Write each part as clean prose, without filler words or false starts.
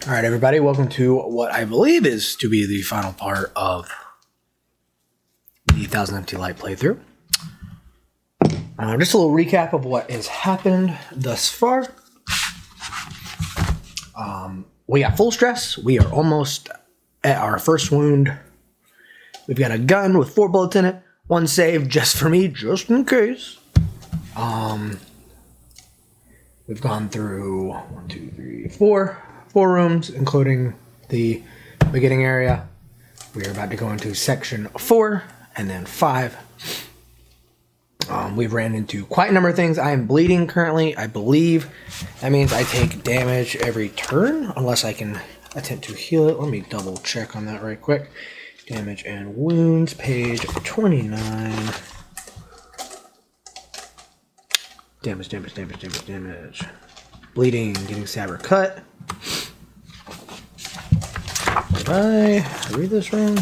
All right, everybody, welcome to what I believe is to be the final part of the Thousand Empty Light playthrough. Just a little recap of what has happened thus far. We got full stress. We are almost at our first wound. We've got a gun with 4 bullets in it. 1 save just for me, just in case. We've gone through 1, 2, 3, 4 rooms, including the beginning area. We are about to go into section 4 and then 5. We've ran into quite a number of things. I am bleeding currently. I believe that means I take damage every turn, unless I can attempt to heal it. Let me double check on that right quick. Damage and wounds, page 29. Damage. Bleeding, getting stabbed or cut. Did I read this wrong?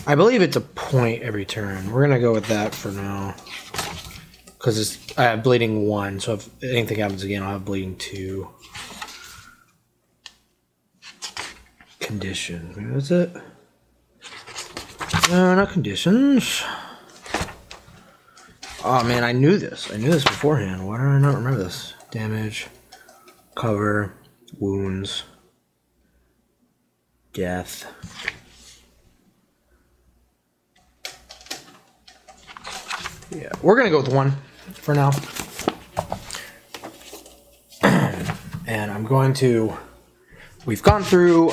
I believe it's a point every turn. We're gonna go with that for now, because I have bleeding 1. So if anything happens again, I'll have bleeding 2. Conditions. Maybe that's it. No, not conditions. Oh man, I knew this. I knew this beforehand. Why did I not remember this? Damage, cover, wounds, death. Yeah, we're gonna go with 1 for now. And I'm going to. We've gone through.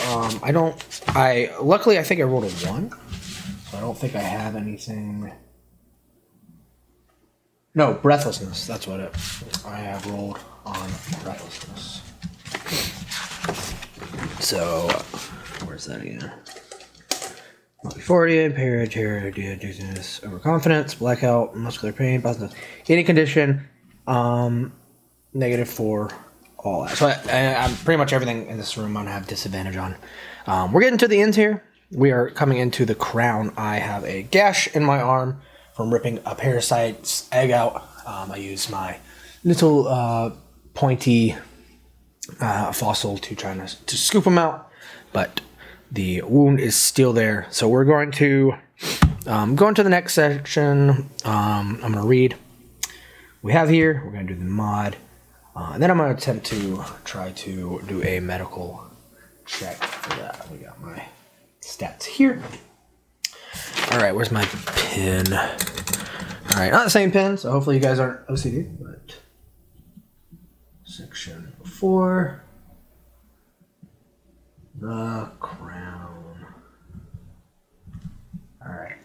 Luckily, I think I rolled a 1, so I don't think I have anything. No, breathlessness. That's what I have rolled on breathlessness. So, where's that again? 40, impaired, terror, dizziness, overconfidence, blackout, muscular pain, positive, any condition, -4, all that. So I'm pretty much everything in this room I'm gonna have disadvantage on. We're getting to the ends here. We are coming into the crown. I have a gash in my arm from ripping a parasite's egg out. I use my little pointy fossil to try to scoop them out, but the wound is still there. So we're going to go into the next section. I'm going to read we have here. We're going to do the mod. And then I'm going to attempt to try to do a medical check for that. We got my stats here. All right, where's my pen? All right, not the same pen, so hopefully you guys aren't OCD, but section 4. The crown. Alright.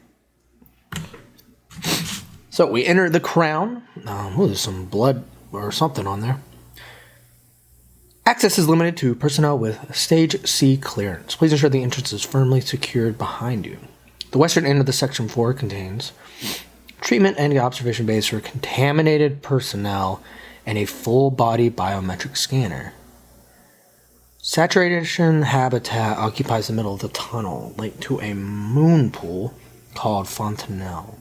So we enter the crown. There's some blood or something on there. Access is limited to personnel with Stage C clearance. Please ensure the entrance is firmly secured behind you. The western end of the Section 4 contains treatment and observation bays for contaminated personnel and a full-body biometric scanner. Saturation habitat occupies the middle of the tunnel, linked to a moon pool called Fontanelle.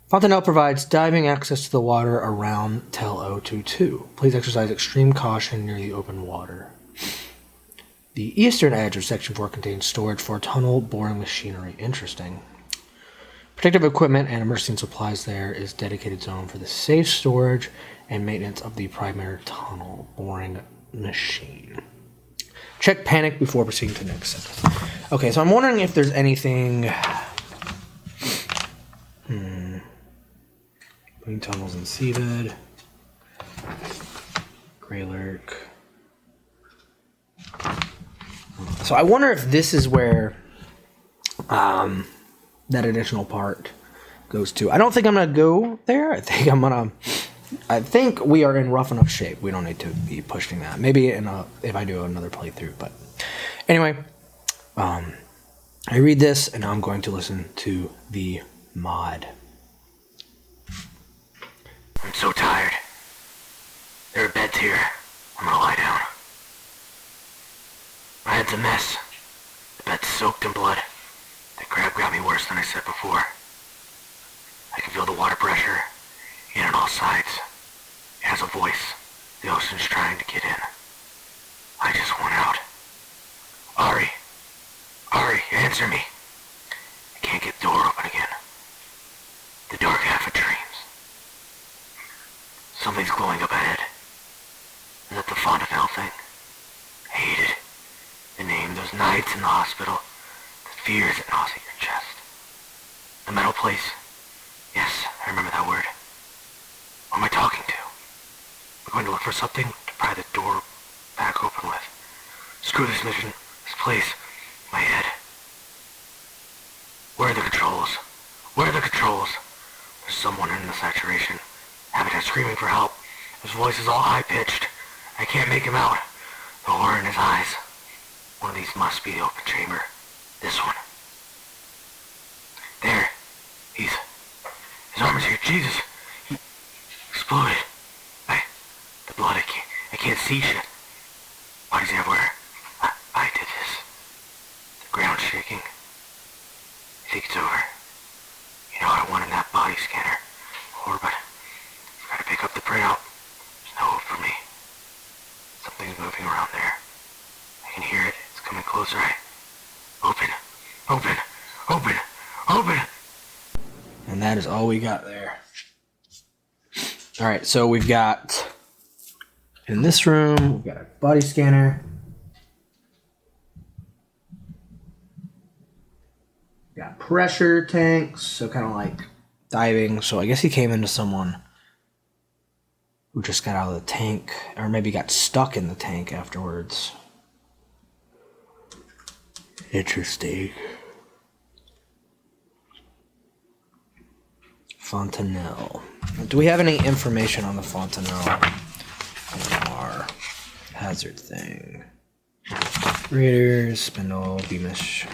Fontanelle provides diving access to the water around Tel O22. Please exercise extreme caution near the open water. The eastern edge of Section 4 contains storage for tunnel boring machinery. Interesting. Protective equipment and emergency supplies there is dedicated zone for the safe storage and maintenance of the primary tunnel boring machine. Check panic before proceeding to the next sentence. Okay, so I'm wondering if there's anything. Marine tunnels and seabed. Grey lurk. So I wonder if this is where that additional part goes to. I don't think I'm gonna go there. I think we are in rough enough shape. We don't need to be pushing that. Maybe if I do another playthrough. But anyway, I read this and now I'm going to listen to the mod. I'm so tired. There are beds here. I'm gonna lie down. My head's a mess. The bed's soaked in blood. That crab got me worse than I said before. I can feel the water pressure in on all sides. It has a voice. The ocean's trying to get in. I just want out. Ari, answer me. I can't get the door open again. The dark half of dreams. Something's glowing up ahead. Is that the Fontanelle thing? I hate it. The name, those nights in the hospital. The fears that gnaws at your chest. The metal place. Yes, I remember that word. What am I talking to? We're going to look for something to pry the door back open with. Screw this mission, this place, my head. Where are the controls? Where are the controls? There's someone in the saturation. Habitat screaming for help. His voice is all high-pitched. I can't make him out. The horror in his eyes. One of these must be the open chamber. This one. There. His arm is here. Jesus. He exploded. The blood, I can't see shit. Bodies everywhere. I did this. The ground's shaking. I think it's over. You know what I want in that body scanner. But I've got to pick up the printout. There's no hope for me. Something's moving around there. I can hear it. It's coming closer. Open. And that is all we got there. Alright, so we've got, in this room, we've got a body scanner. We've got pressure tanks, so kind of like diving. So I guess he came into someone who just got out of the tank, or maybe got stuck in the tank afterwards. Interesting. Fontanelle. Do we have any information on the Fontanelle in our hazard thing? Raiders, spindle, beamish,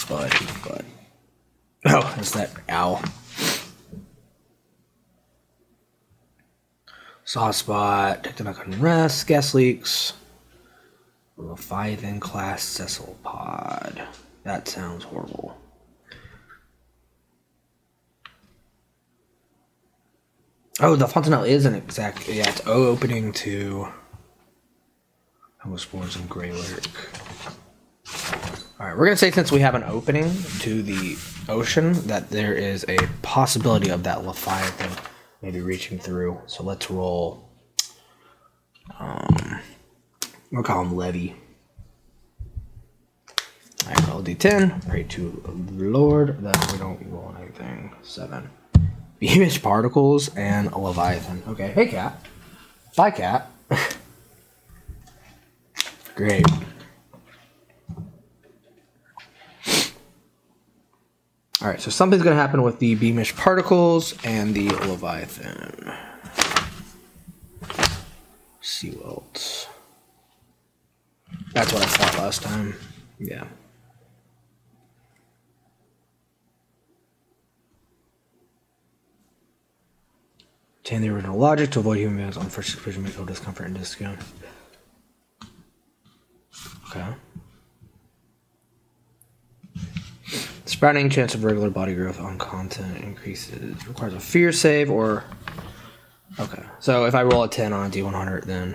bud. Oh, that's that owl. Soft spot, tectonic unrest, gas leaks, Leviathan class Cecil pod. That sounds horrible. Oh, the Fontanelle is an exact... Yeah, it's opening to... Homo-spores and gray lurk. Alright, we're going to say since we have an opening to the ocean, that there is a possibility of that Leviathan maybe reaching through. So let's roll... we'll call him Levy. Alright, roll D10. Pray to Lord that we don't roll anything. 7. Beamish particles and a Leviathan. Okay. Hey, cat. Bye, cat. Great. Alright, so something's going to happen with the Beamish particles and the Leviathan. See what else. That's what I thought last time. Yeah. Retain the original logic to avoid human beings on first exposure, mental discomfort and discount. Okay. Sprouting chance of regular body growth on content increases. Requires a fear save or... Okay. So if I roll a 10 on a D100, then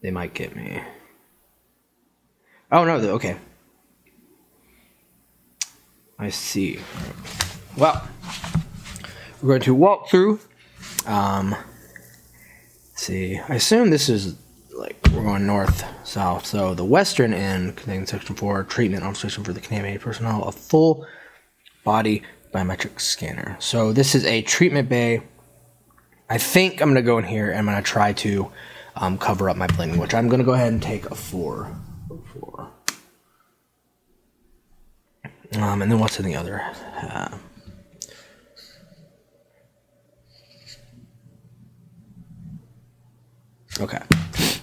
they might get me. Oh, no. Okay. I see. Well... We're going to walk through. Let's see. I assume this is like we're going north, south. So the western end contains section 4 treatment observation for the Canadian personnel, a full body biometric scanner. So this is a treatment bay. I think I'm going to go in here and I'm going to try to cover up my bling, which I'm going to go ahead and take a 4. And then what's in the other? Okay.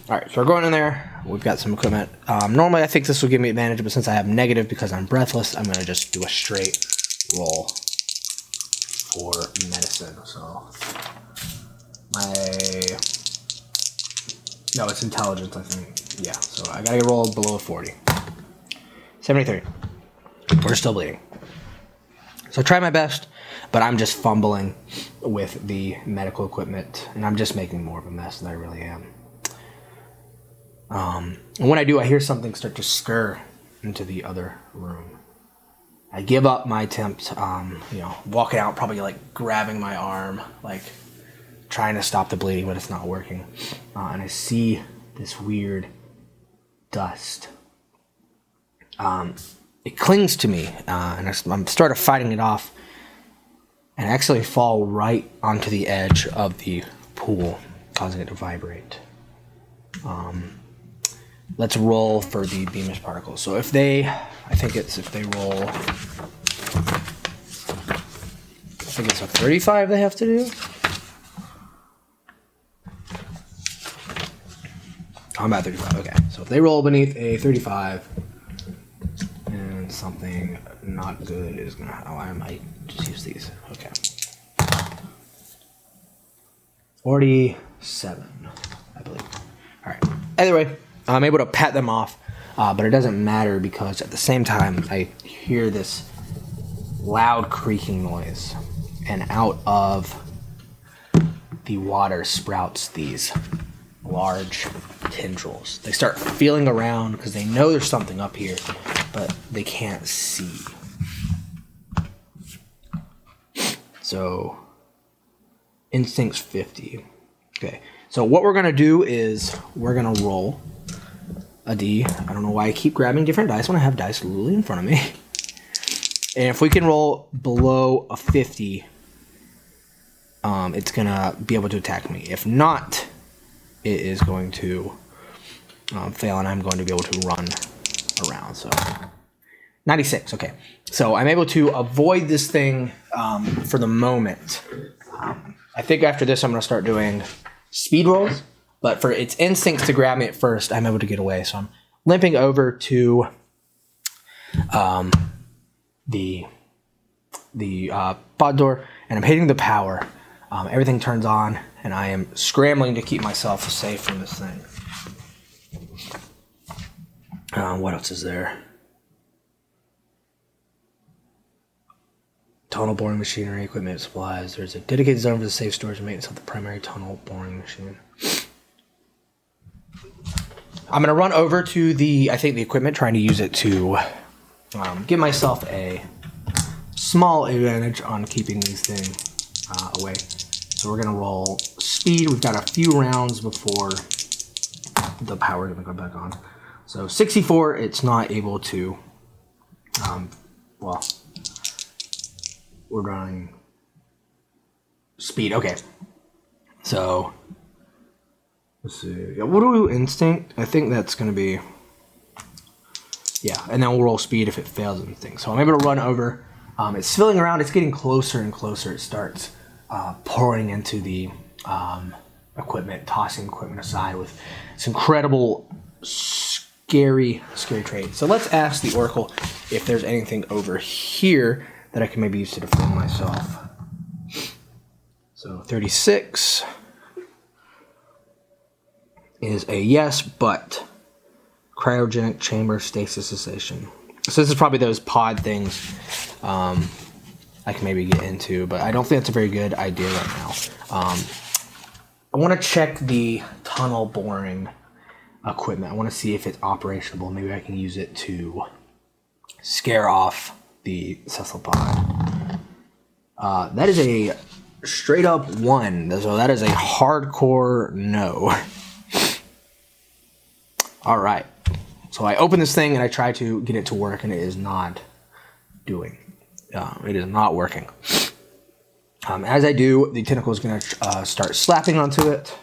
Alright, so we're going in there. We've got some equipment. Normally I think this will give me advantage, but since I have negative because I'm breathless, I'm going to just do a straight roll for medicine. So, no, it's intelligence, I think. Yeah, so I got to roll below 40. 73. We're still bleeding. So try my best. but I'm just fumbling with the medical equipment, and I'm just making more of a mess than I really am. And when I do, I hear something start to scurry into the other room. I give up my attempt, walking out, probably like grabbing my arm, like trying to stop the bleeding, but it's not working. And I see this weird dust. It clings to me, and I'm started fighting it off, and actually fall right onto the edge of the pool, causing it to vibrate. Let's roll for the beamish particles. So if they roll, I think it's a 35 they have to do. I'm at 35, okay. So if they roll beneath a 35, and something not good is gonna, I might just use these, okay. 47, I believe. All right, either way, I'm able to pat them off, but it doesn't matter because at the same time, I hear this loud creaking noise, and out of the water sprouts these large tendrils. They start feeling around because they know there's something up here, but they can't see. So, instinct's 50. Okay, so what we're gonna do is we're gonna roll a D. I don't know why I keep grabbing different dice when I have dice literally in front of me. And if we can roll below a 50, it's gonna be able to attack me. If not, it is going to fail, and I'm going to be able to run around. So 96, okay. So I'm able to avoid this thing for the moment. I think after this I'm gonna start doing speed rolls. But for its instincts to grab me at first, I'm able to get away. So I'm limping over to the pod door, and I'm hitting the power. Everything turns on, and I am scrambling to keep myself safe from this thing. What else is there? Tunnel boring machinery, equipment, supplies. There's a dedicated zone for the safe storage and maintenance of the primary tunnel boring machine. I'm going to run over to the equipment, trying to use it to give myself a small advantage on keeping these things away. So we're going to roll speed. We've got a few rounds before the power is going to go back on. So 64, it's not able to, we're running speed. Okay. So let's see. Yeah, what do we do? Instinct? I think that's going to be... Yeah, and then we'll roll speed if it fails instinct. So I'm able to run over. It's filling around. It's getting closer and closer. It starts pouring into the equipment, tossing equipment aside with this incredible, scary trait. So let's ask the Oracle if there's anything over here that I can maybe use to defend myself. So 36... is a yes, but cryogenic chamber stasis cessation. So this is probably those pod things I can maybe get into, but I don't think that's a very good idea right now. I want to check the tunnel boring equipment. I want to see if it's operational. Maybe I can use it to scare off the cephalopod. That is a straight up 1, so that is a hardcore no. All right, so I open this thing and I try to get it to work, and it is not doing. It is not working. As I do, the tentacle is going to start slapping onto it,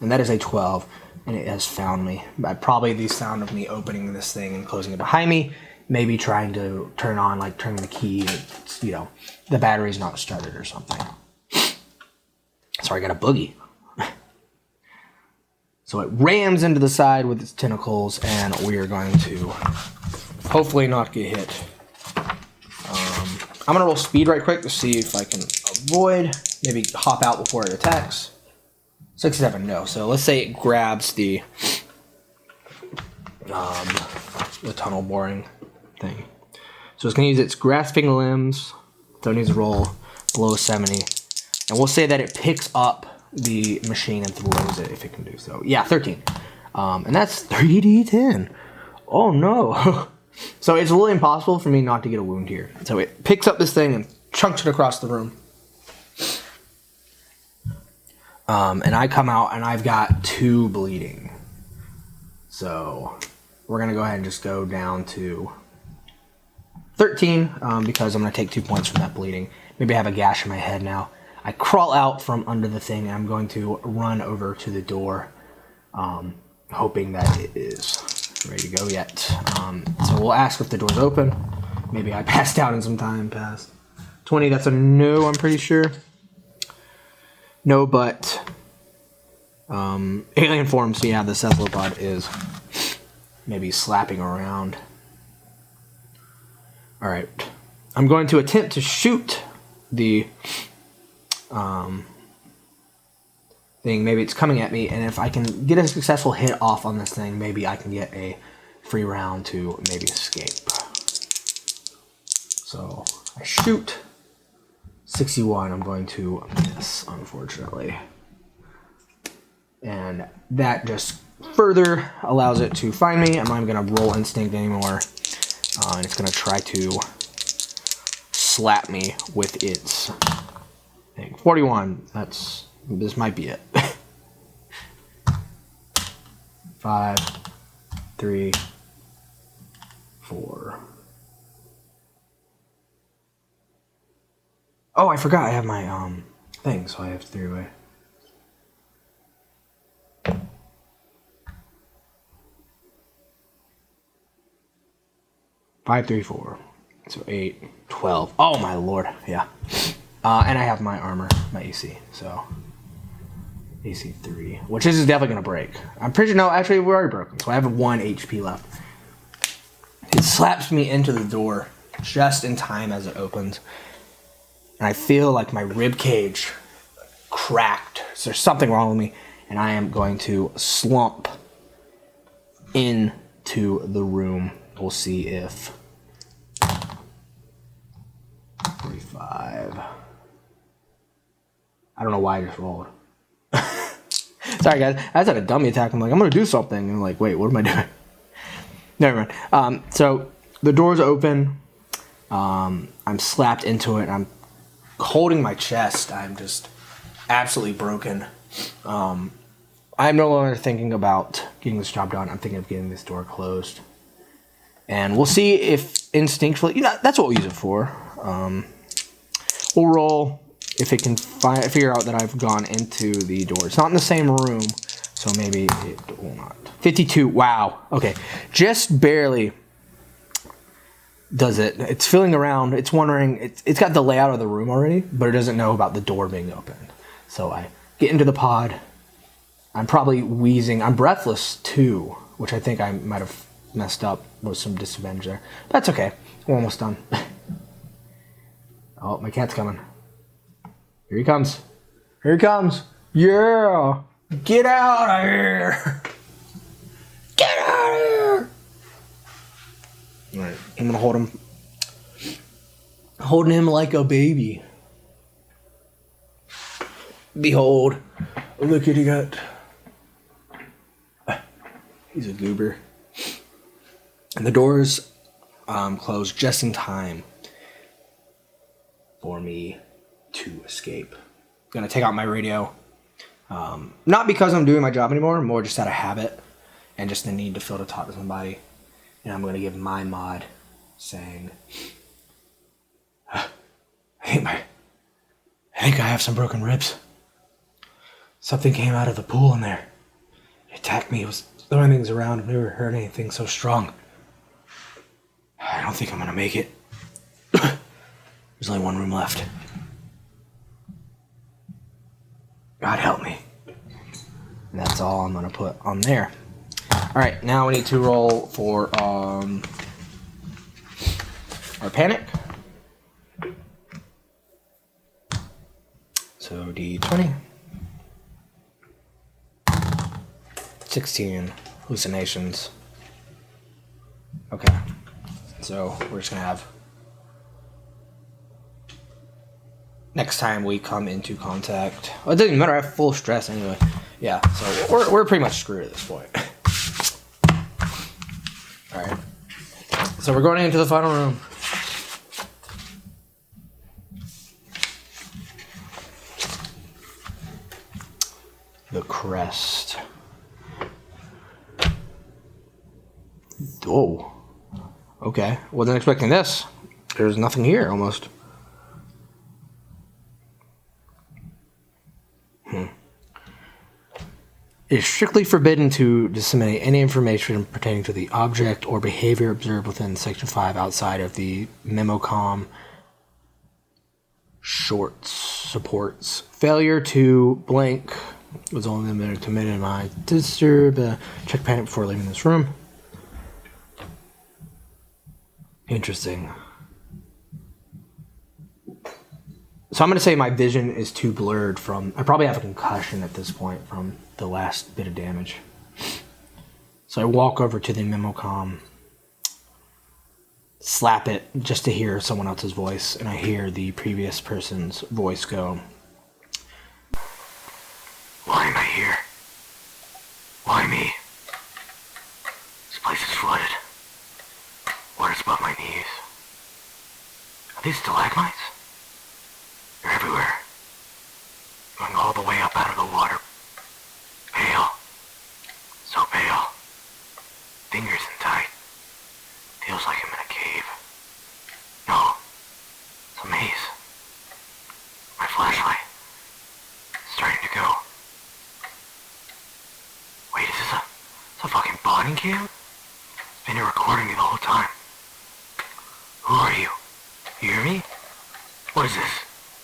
and that is a 12, and it has found me. Probably the sound of me opening this thing and closing it behind me, maybe trying to turning the key, the battery's not started or something. So I got a boogie. So it rams into the side with its tentacles, and we are going to hopefully not get hit. I'm going to roll speed right quick to see if I can avoid, maybe hop out before it attacks. 67, no. So let's say it grabs the tunnel boring thing. So it's going to use its grasping limbs. So it needs to roll slow 70. And we'll say that it picks up the machine and throws it if it can do so. Yeah, 13. And that's 3d10. Oh no. So it's really impossible for me not to get a wound here. So it picks up this thing and chunks it across the room. And I come out and I've got 2 bleeding. So we're going to go ahead and just go down to 13 because I'm going to take 2 points from that bleeding. Maybe I have a gash in my head now. I crawl out from under the thing and I'm going to run over to the door, hoping that it is ready to go yet. So we'll ask if the door's open. Maybe I passed out in some time past. 20, that's a no, I'm pretty sure. No, but alien form, so yeah, the cephalopod is maybe slapping around. Alright. I'm going to attempt to shoot the thing. Maybe it's coming at me, and if I can get a successful hit off on this thing, maybe I can get a free round to maybe escape. So I shoot 61. I'm going to miss, unfortunately. And that just further allows it to find me. I'm not going to roll instinct anymore. And it's going to try to slap me with its thing. 41. This might be it. 5, 3, 4. Oh, I forgot I have my thing, so I have to 3 away. Five, 3, 4. So 8, 12. Oh my lord, yeah. And I have my armor, my AC, so AC 3, which is definitely gonna break. I'm pretty sure, no, actually we're already broken, so I have 1 HP left. It slaps me into the door just in time as it opens. And I feel like my rib cage cracked. So there's something wrong with me. And I am going to slump into the room. We'll see if 45. I don't know why I just rolled. Sorry guys, I just had a dummy attack. I'm like, I'm gonna do something. And I'm like, wait, what am I doing? Never mind. So the door's open. I'm slapped into it. And I'm holding my chest. I'm just absolutely broken. I'm no longer thinking about getting this job done. I'm thinking of getting this door closed. And we'll see if instinctually, that's what we use it for. We'll roll if it can figure out that I've gone into the door. It's not in the same room, so maybe it will not. 52, wow. Okay, just barely does it. It's feeling around. It's wondering. It's got the layout of the room already, but it doesn't know about the door being open. So I get into the pod. I'm probably wheezing. I'm breathless too, which I think I might have messed up with some disadvantage there. That's okay. We're almost done. Oh, my cat's coming. Here he comes. Here he comes. Yeah. Get out of here. Get out of here. All right. I'm going to hold him. Holding him like a baby. Behold. Look at he got. He's a goober. And the doors close just in time for me to escape. I'm gonna take out my radio. Not because I'm doing my job anymore, more just out of habit and just the need to feel to talk to somebody. And I'm gonna give my mod saying, I think I have some broken ribs. Something came out of the pool in there. It attacked me. It was throwing things around. I've never heard anything so strong. I don't think I'm gonna make it. There's only one room left. God help me. And that's all I'm gonna put on there. Alright, now we need to roll for our panic. So D20. 16 hallucinations. Okay. So we're just gonna have next time we come into contact. Well, it doesn't even matter. I have full stress anyway. Yeah, so we're pretty much screwed at this point. All right. So we're going into the final room. The crest. Oh. Okay. Wasn't expecting this. There's nothing here, almost. It is strictly forbidden to disseminate any information pertaining to the object or behavior observed within Section 5 outside of the memocom shorts supports. Failure to blank was only limited to minimize disturb. Check panic before leaving this room. Interesting. So I'm going to say my vision is too blurred from... I probably have a concussion at this point from the last bit of damage. So I walk over to the memocom, slap it just to hear someone else's voice, and I hear the previous person's voice go, "Why am I here? Why me? This place is flooded. Water's above my knees. Are these stalagmites? They're everywhere. Going all the way up out of the water. Pale. So pale. Fingers in tight. Feels like I'm in a cave. No. It's a maze. My flashlight. It's starting to go. Wait, is this a fucking body cam? It's been here recording me the whole time. Who are you? You hear me? What is this?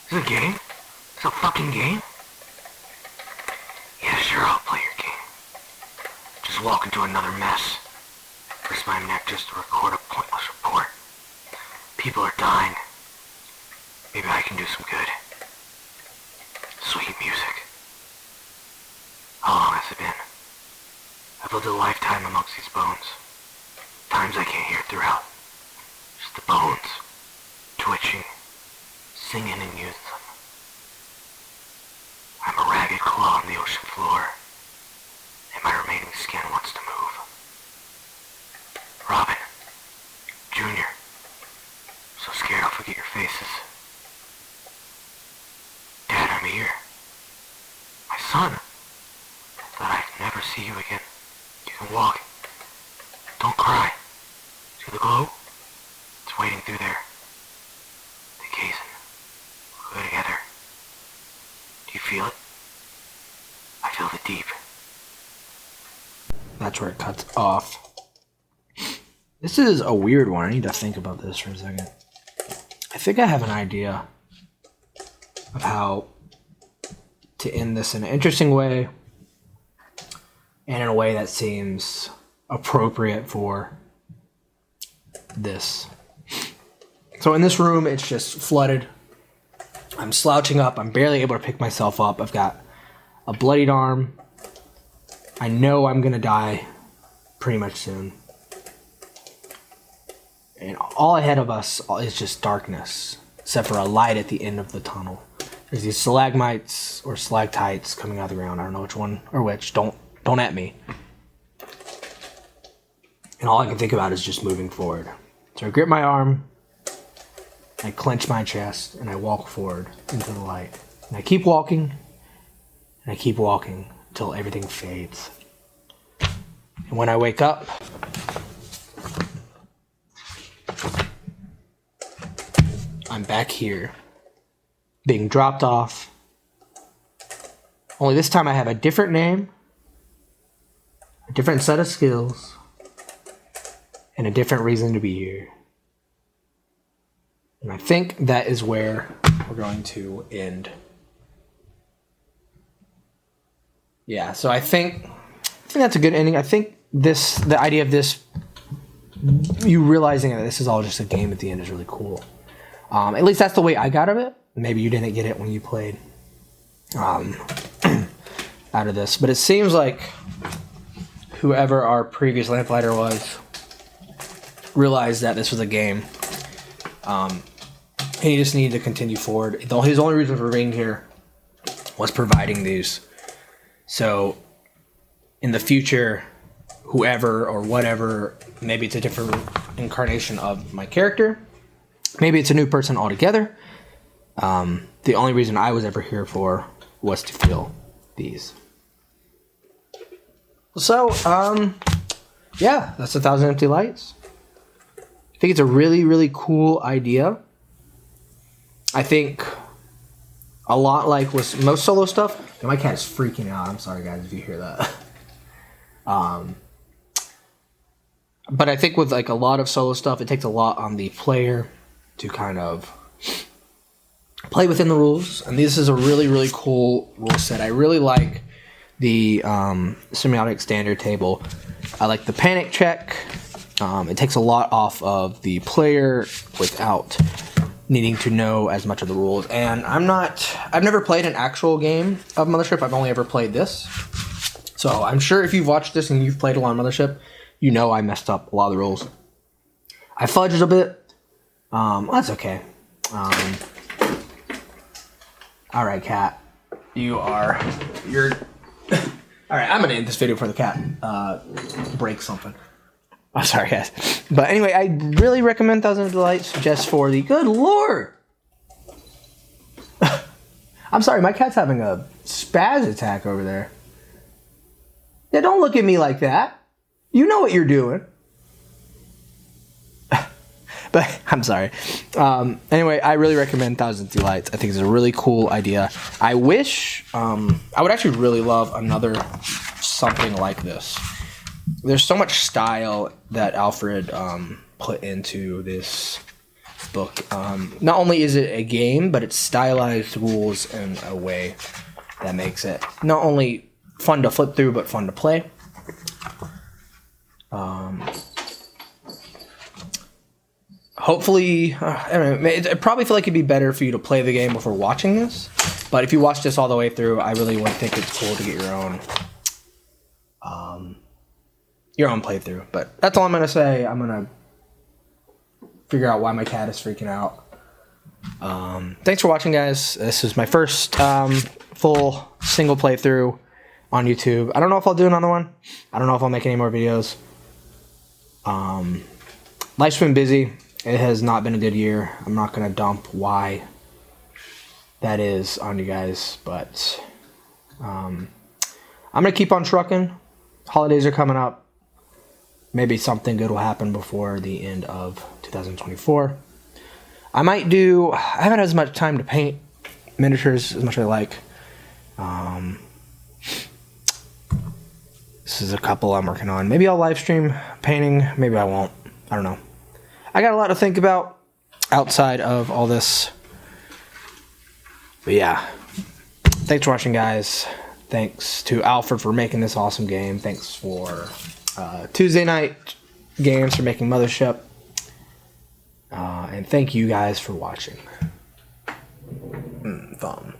Is this a game? Is this a fucking game? Yeah, sure, I'll play your game. Just walk into another mess. Risk my neck just to record a pointless report. People are dying. Maybe I can do some good. Sweet music. How long has it been? I've lived a lifetime amongst these bones. Times I can't hear throughout. Just the bones. Twitching. Singing in unison. I'm a ragged claw on the ocean floor. And my remaining skin wants to move. Robin. Junior. So scared I'll forget your faces. Dad, I'm here. My son. Thought I'd never see you again. You can walk. Don't cry. See the glow? It's waiting through there. The casing. We'll go together. Do you feel it? I feel the deep. that's where it cuts off. This is a weird one. I need to think about this for a second. I think I have an idea of how to end this in an interesting way and in a way that seems appropriate for this. So in this room, it's just flooded. I'm slouching up. I'm barely able to pick myself up. I've got a bloodied arm. I know I'm going to die pretty much soon. And all ahead of us is just darkness, except for a light at the end of the tunnel. There's these stalagmites or stalactites coming out of the ground. I don't know which one or which. Don't at me. And all I can think about is just moving forward. So I grip my arm, I clench my chest, and I walk forward into the light. And I keep walking, and I keep walking until everything fades. And when I wake up, I'm back here, being dropped off. Only this time I have a different name, a different set of skills, and a different reason to be here. And I think that is where we're going to end. Yeah, so I think that's a good ending. I think the idea of this, you realizing that this is all just a game at the end is really cool. At least that's the way I got of it. Maybe you didn't get it when you played out of this. But it seems like whoever our previous lamplighter was realized that this was a game. he just needed to continue forward. His only reason for being here was providing these. So in the future, whoever or whatever, maybe it's a different incarnation of my character, maybe it's a new person altogether. The only reason I was ever here for was to fill these. So, yeah, that's 1,000 Empty Lights. I think it's a really, really cool idea. I think a lot like with most solo stuff. My cat is freaking out. I'm sorry, guys, if you hear that. But I think with like a lot of solo stuff, it takes a lot on the player to kind of play within the rules. And this is a really, really cool rule set. I really like the semiotic standard table. I like the panic check. It takes a lot off of the player without needing to know as much of the rules. And I've never played an actual game of Mothership. I've only ever played this. So I'm sure if you've watched this and you've played a lot of Mothership, you know I messed up a lot of the rules. I fudged a bit. That's okay. All right, cat. You're... All right, I'm going to end this video for the cat breaks something. I'm sorry, guys. But anyway, I really recommend 1,000 Delights just for the... Good Lord! I'm sorry, my cat's having a spaz attack over there. Yeah, don't look at me like that. You know what you're doing. But I'm sorry. Anyway, I really recommend 1,000 Delights. I think it's a really cool idea. I wish... I would actually really love another something like this. There's so much style that Alfred put into this book. Not only is it a game, but it's stylized rules in a way that makes it not only fun to flip through, but fun to play. Hopefully, I don't know, it probably feel like it'd be better for you to play the game before watching this. But if you watch this all the way through, I really would think it's cool to get your own playthrough. But that's all I'm gonna say. I'm gonna figure out why my cat is freaking out. Thanks for watching, guys. This is my first full single playthrough on YouTube. I don't know if I'll do another one. I don't know if I'll make any more videos. Life's been busy. It has not been a good year. I'm not gonna dump why that is on you guys, but I'm gonna keep on trucking. Holidays are coming up. Maybe something good will happen before the end of 2024. I haven't had as much time to paint miniatures as much as I like. This is a couple I'm working on. Maybe I'll live stream painting. Maybe I won't. I don't know. I got a lot to think about outside of all this. But yeah. Thanks for watching, guys. Thanks to Alfred for making this awesome game. Thanks for Tuesday Night Games for making Mothership. And thank you guys for watching. Thumb.